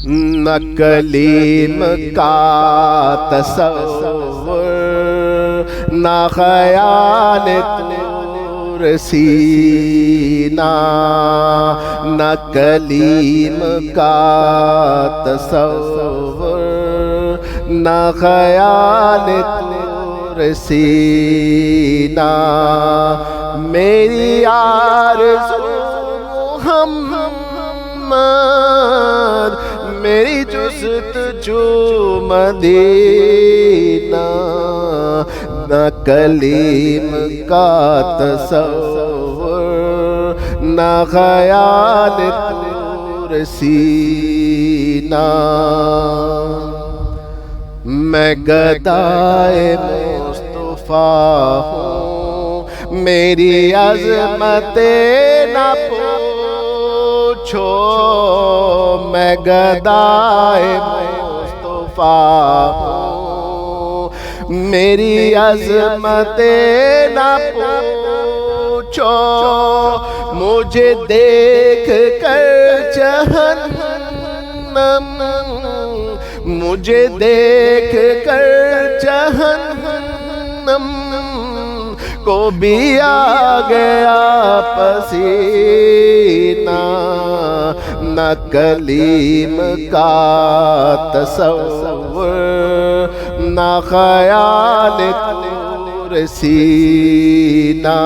نہ کلیم کا تصور، نہ خیال طور سینہ، نہ کلیم کا تصور، نہ خیال طور سینہ، میری آرزو محمد، میری جستجو مدینہ، نہ کلیم کا تصور، نہ خیال طور سینہ، میں گدائے مصطفیٰ ہوں، میری عظمت نہ پوچھو، میں گدائے مصطفیٰ ہوں، میری عظمت نہ پوچھو، مجھے دیکھ کر جہنم، مجھے دیکھ کر جہنم کو بھی آ گیا پسینہ، نہ کلیم کا تصور، نہ خیال طور سینہ،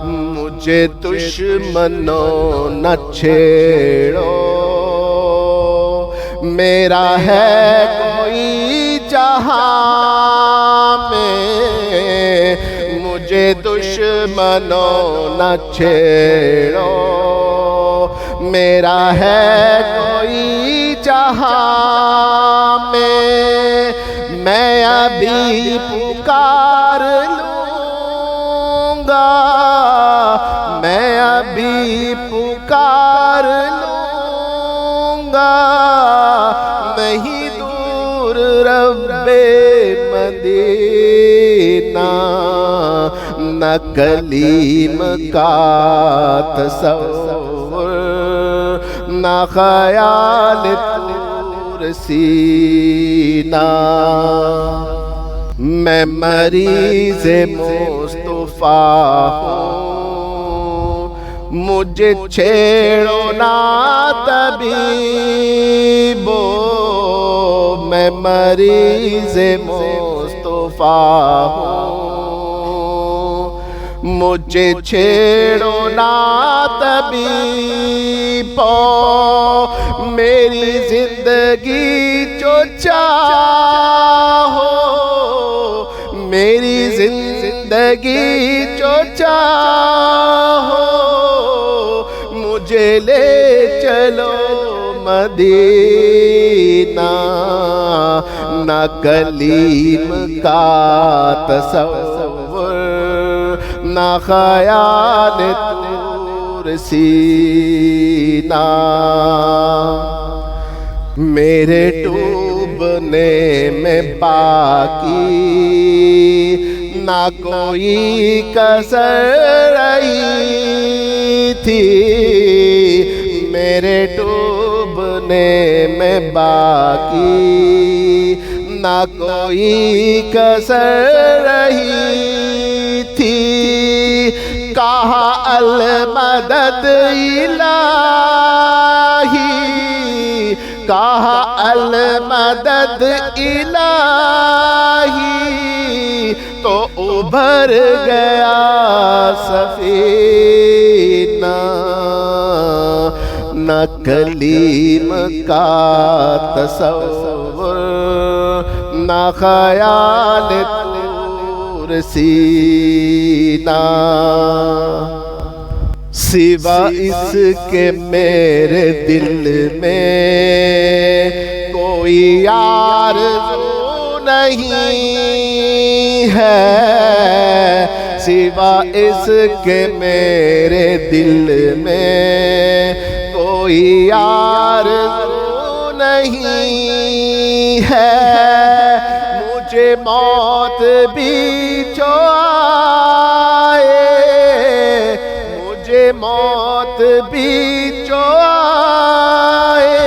مجھے دشمنوں نہ چھیڑو، میرا ہے کوئی جہاں میں، مجھے دشمنوں نہ چھیڑو، میرا ہے کوئی جہاں میں ابھی پکار لوں گا، میں ابھی پکار لوں گا، نہیں دور رب مدینہ، نہ کلیم کا تصور، نہ خیال طور سینہ، میں مریض مصطفیٰ ہوں، مجھے چھیڑو نہ طبیبو، میں مریض مصطفیٰ ہوں، مجھے چھیڑو نہ طبیبو، میری زندگی جو چاہو، میری زندگی جو چاہو، مجھے لے چلو مدینہ، نہ کلیم کا تصور، نہ خیال طور سینہ، میرے ڈوبنے میں باقی نہ کوئی کسر رہی تھی، میرے ڈوبنے میں باقی نہ کوئی کسر رہی تھی، کہا المدد الہی، کہا المدد الہی، تو ابھر گیا سفینہ، نہ کلیم کا تصور، نہ خیال طور سینہ، سوا اس کے میرے دل میں کوئی آرزو نہیں ہے، سوا اس کے میرے دل میں کوئی آرزو نہیں ہے، مجھے موت بھی جو آئے، مجھے موت بھی جو آئے،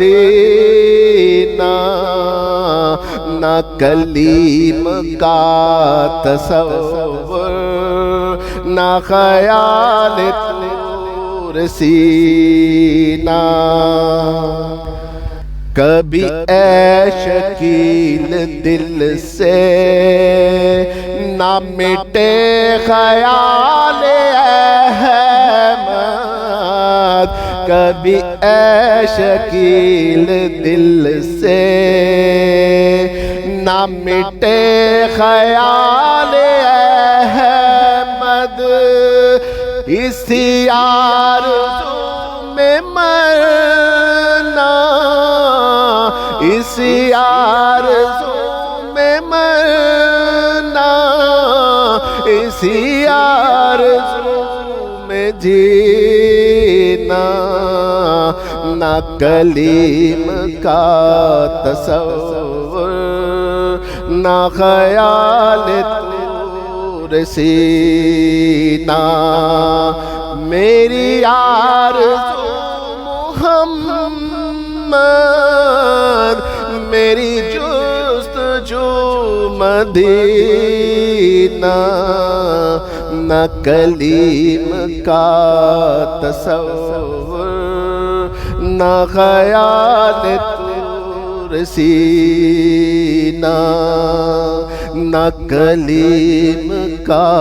مدینہ، نہ کلیم کا تصور، نہ خیال طور سینہ۔ کبھی اے شکیل دل سے نہ مٹے خیال احمد، کبھی اے شکیل دل سے نہ مٹے خیال احمد، اسی آرزو میں مرنا، اسی آرزو میں مرنا، اسی آرزو میں جینا، نہ کلیم کا تصور، نہ خیال طور سینہ۔ میری آرزو محمد، میری جستجو مدینہ، نہ کلیم کا تصور، نہ خیال طور سینہ، نہ کلیم کا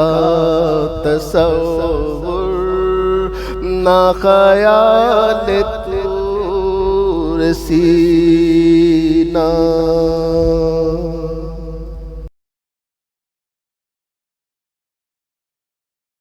تصور، نہ خیال طور سینہ۔